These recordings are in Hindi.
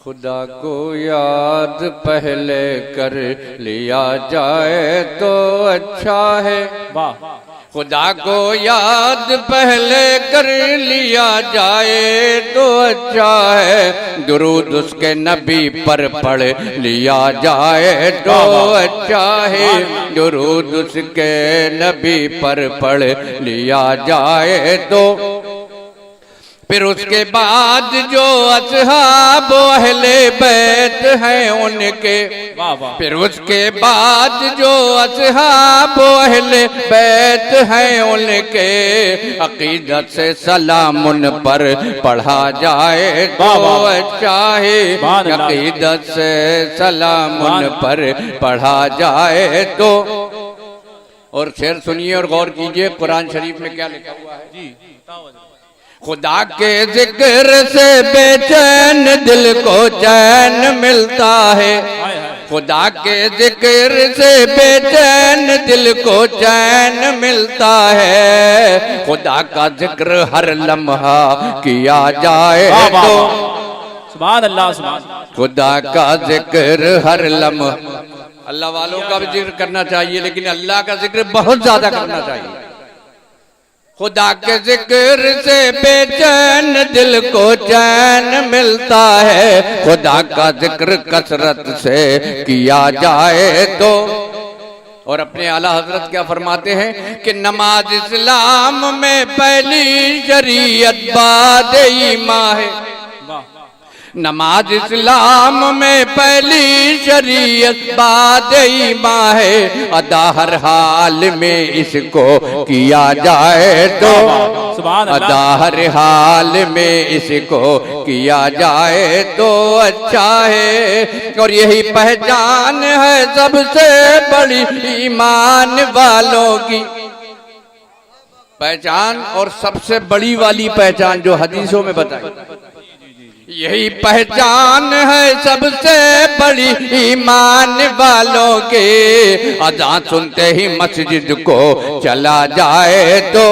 खुदा को याद पहले कर लिया जाए तो अच्छा है। वाह। खुदा को याद पहले कर लिया जाए तो अच्छा है। दुरूद उसके नबी पर पढ़ लिया जाए तो अच्छा है। दुरूद उसके नबी पर पढ़ लिया जाए तो फिर उसके बाद जो असहाब अहले बैत हैं उनके, फिर उसके बाद जो असहाब अहले बैत हैं उनके अकीदत से सलाम उन पर पढ़ा जाए तो अच्छा है। अकीदत से सलाम उन पर पढ़ा जाए तो। और शेर सुनिए और गौर कीजिए कुरान शरीफ में क्या लिखा हुआ है। जी खुदा के जिक्र से बेचैन दिल को चैन मिलता है। खुदा के जिक्र से बेचैन दिल को चैन मिलता है। खुदा का जिक्र हर लम्हा किया जाए तो सुभान अल्लाह सुभान। खुदा का जिक्र हर लम्हा। अल्लाह वालों का भी जिक्र करना चाहिए लेकिन अल्लाह का जिक्र बहुत ज्यादा करना चाहिए। खुदा के जिक्र से बेचैन दिल को चैन मिलता है। खुदा का जिक्र कसरत से किया जाए तो। और अपने आला हजरत क्या फरमाते हैं कि नमाज इस्लाम में पहली शरीयत बाद ईमान है। नमाज इस्लाम में पहली शरीयत बाद ईमान है। अदा हर हाल में इसको किया जाए तो अदा हर हाल में इसको किया जाए तो अच्छा है। और यही पहचान है सबसे बड़ी ईमान वालों की पहचान। और सबसे बड़ी वाली पहचान जो हदीसों में बताई, यही पहचान है सबसे बड़ी ईमान वालों के। अज़ान सुनते ही मस्जिद को चला जाए तो।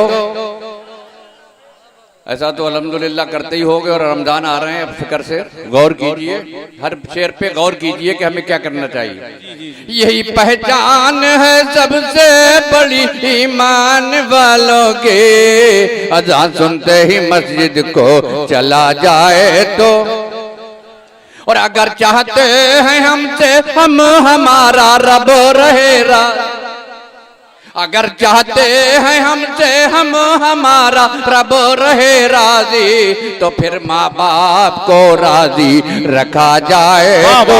ऐसा तो अल्हम्दुलिल्लाह करते ही होगे। और रमजान आ रहे हैं, अब फिक्र से गौर कीजिए, हर शेर पे गौर कीजिए कि हमें क्या करना चाहिए। यही पहचान है सबसे बड़ी ईमान वालों के। अज़ान सुनते ही मस्जिद को चला जाए तो। और अगर चाहते हैं हमसे हम हमारा रब रहेगा। अगर चाहते हैं हमसे हम हमारा रब रहे राजी तो फिर माँ बाप को राजी रखा जाए तो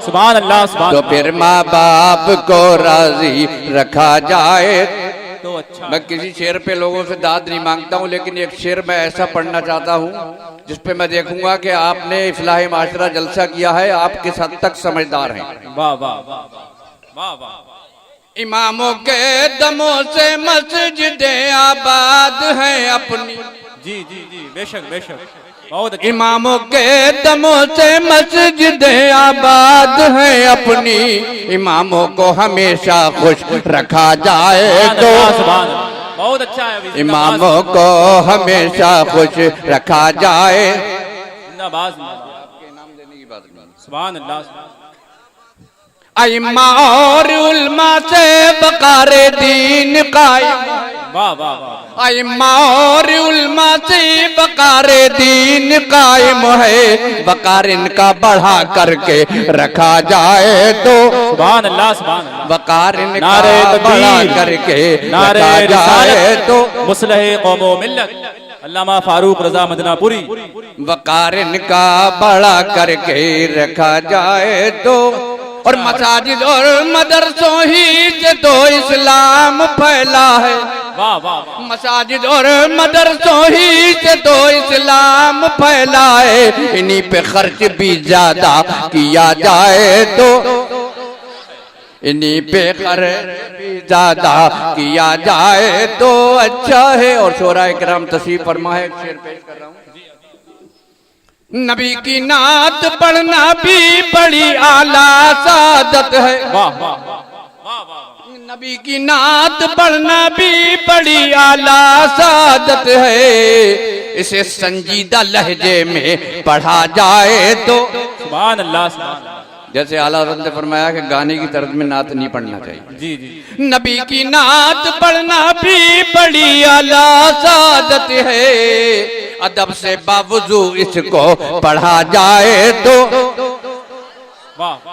सुभान अल्लाह सुभान। तो फिर माँ बाप को राजी रखा जाए तो अच्छा। मैं किसी शेर पे लोगों से दाद नहीं मांगता हूँ लेकिन एक शेर मैं ऐसा पढ़ना चाहता हूँ जिसपे मैं देखूंगा कि आपने इस्लाह माशरा जलसा किया है, आप किस हद तक समझदार हैं। वाह वाह वाह वाह। इमामों के दमों से मस्जिदें आबाद हैं अपनी। जी जी जी बेशक बेशक बहुत अच्छा। इमामों के दमों से मस्जिदें आबाद हैं अपनी। इमामों को हमेशा खुश रखा जाए तो बहुत अच्छा है। इमामों को हमेशा खुश रखा जाए। सुभान अल्लाह। इमा और उल्मा से बकारे दीन कायम। वाह वाह वाह। इमा और उल्मा से बकारे दीन कायम है। बकार इनका बढ़ा करके रखा जाए तो सुभान अल्लाह सुभान। बकार इनका बढ़ा करके रखा जाए तो मुस्लिह कौमो मिल्लत अल्लामा फारूक रजा मदनापुरी। बकार इनका बढ़ा करके रखा जाए तो। और मसाजिद और मदरसों ही से तो इस्लाम फैला है। वाह वाह। मसाजिद और मदरसों ही से तो इस्लाम फैला है। इन्हीं पे खर्च भी ज्यादा किया जाए तो इन्हीं पे खर्च भी ज्यादा किया जाए तो अच्छा है। और शोराए किराम तशरीफ फरमा है, शेर पेश कर रहा हूँ। नबी की नात पढ़ना भी बड़ी आला सादत है। वाह वाह वाह। नबी की नात पढ़ना भी बड़ी आला सादत है। इसे संजीदा लहजे में पढ़ा जाए तो। सुभान अल्लाह, सुभान अल्लाह। जैसे आला हज़रत ने फरमाया कि गाने की तर्ज में नात नहीं पढ़ना चाहिए। जी जी। नबी की नात पढ़ना भी बड़ी आला सादत है, अदब से बावजू इसको पढ़ा जाए तो।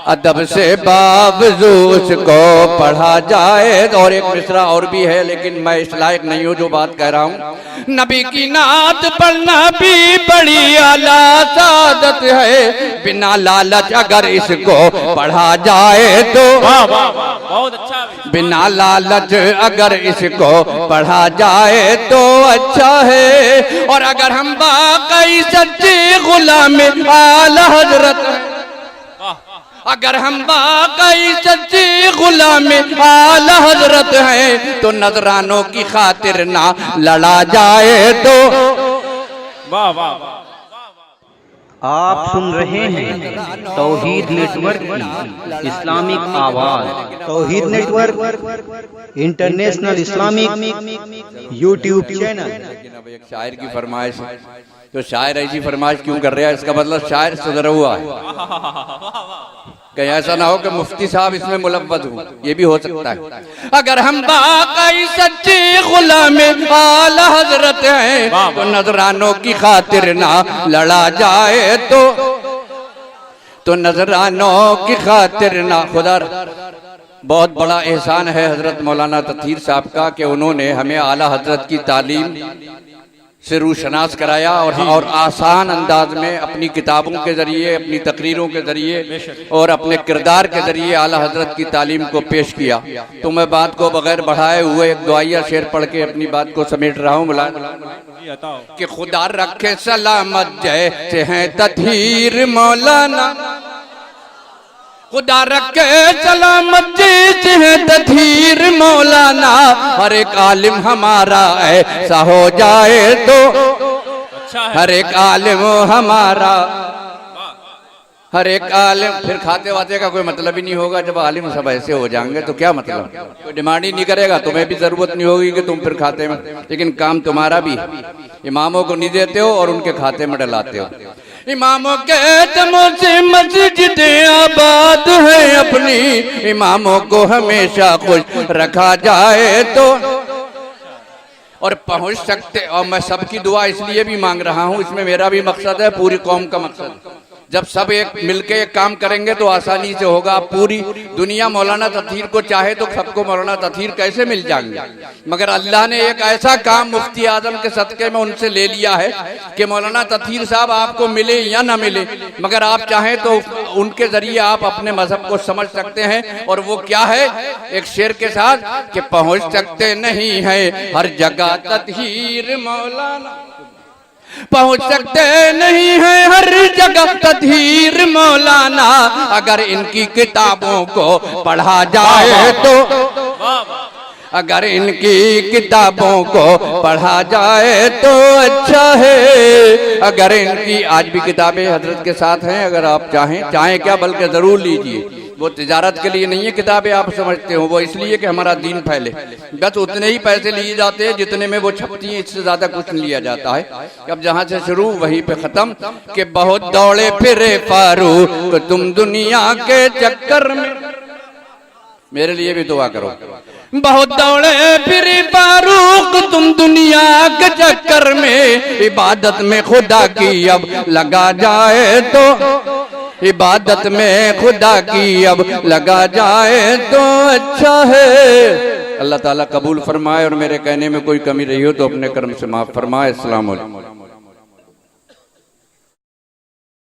अदब से बावजू उसको पढ़ा जाए। और एक मिसरा और भी है, लेकिन मैं इस लायक नहीं हूँ जो बात कह रहा हूँ। नबी की नात पढ़ना भी बड़ी आला सादत है, बिना लालच अगर इसको पढ़ा जाए तो। बहुत अच्छा। बिना लालच अगर इसको पढ़ा जाए तो अच्छा है। और अगर हम वाकई सच्चे गुलाम आला हजरत, अगर हम वाकई सच्चे गुलाम आला हजरत हैं तो नजरानों की खातिर ना लड़ा जाए तो। वाह वाह। आप सुन रहे हैं तौहीद नेटवर्क की इस्लामिक आवाज। Tauheed network international Islamic YouTube channel. अब एक शायर की फरमाइश है, तो शायर ऐसी फरमाइश क्यों कर रहा है? इसका मतलब शायर सुधरा हुआ है। कहीं ऐसा ना हो कि मुफ्ती साहब इसमें मुलव्वस हो, ये भी हो सकता है। अगर हम वाकई सच्चे गुलाम आला हजरत हैं तो नजरानों की खातिर ना लड़ा जाए तो नजरानों की खातिर ना। खुदा बहुत बड़ा एहसान है हजरत मौलाना तथीर साहब का कि उन्होंने हमें आला हजरत की तालीम से रूशनास कराया और आसान अंदाज में अपनी किताबों के जरिए, अपनी तकरीरों के जरिए और अपने किरदार के जरिए आला हजरत की तालीम को पेश किया। तो मैं बात को बगैर बढ़ाए हुए एक दुआया शेर पढ़ के अपनी बात को समेट रहा हूँ। कि खुदा रखे सलामत जैसे हैं तथीर मौलाना, खुदा रखे सलामत जैसे हैं तथीर मौलाना, हर एक आलिम हमारा ऐसा हो जाए तो। हर एक आलिम हमारा, हर एक आलिम। फिर खाते वाते का कोई मतलब ही नहीं होगा जब आलिम सब ऐसे हो जाएंगे तो क्या मतलब? कोई डिमांड ही नहीं करेगा, तुम्हें भी जरूरत नहीं होगी कि तुम फिर खाते में, लेकिन काम तुम्हारा भी। इमामों को नहीं देते हो और उनके खाते में डलाते हो। इमामों के दमों से मस्जिदें आबाद है अपनी, इमामों को हमेशा खुश रखा जाए तो। और पहुंच सकते, और मैं सबकी दुआ इसलिए भी मांग रहा हूं, इसमें मेरा भी मकसद है, पूरी कौम का मकसद। जब सब एक मिलके एक काम करेंगे तो आसानी से होगा। पूरी दुनिया मौलाना तथीर को चाहे तो सबको मौलाना तथीर कैसे मिल जाएंगे, मगर अल्लाह ने एक ऐसा काम मुफ्ती आजम के सदक़े में उनसे ले लिया है कि मौलाना तथीर साहब आपको मिले या ना मिले, मगर आप चाहें तो उनके जरिए आप अपने मजहब को समझ सकते हैं। और वो क्या है, एक शेर के साथ कि पहुंच सकते नहीं है हर जगह तथीर मौलाना, पहुंच सकते नहीं है हर जगह तथीर मौलाना, अगर इनकी किताबों को पढ़ा जाए तो। अगर इनकी किताबों को पढ़ा जाए तो अच्छा है। अगर इनकी आज भी किताबें हजरत के साथ हैं, अगर आप चाहें क्या बल्कि जरूर लीजिए। वो तिजारत के लिए नहीं है किताबें, आप समझते हो, वो इसलिए कि हमारा दीन फैले। बस उतने ही पैसे लिए जाते हैं जितने में वो छपती हैं, इससे ज्यादा कुछ नहीं लिया जाता है। अब जहाँ से शुरू वहीं पे खत्म कि बहुत दौड़े फिरे फारूक तुम दुनिया के चक्कर में। मेरे लिए भी दुआ करो। बहुत दौड़े फिरे फारूक तुम दुनिया के चक्कर में, इबादत में खुदा की अब लगा जाए तो। इबादत में खुदा की अब लगा जाए तो अच्छा है। अल्लाह ताला कबूल फरमाए और मेरे कहने में कोई कमी रही हो तो अपने कर्म से माफ फरमाए। अस्सलाम वालेकुम।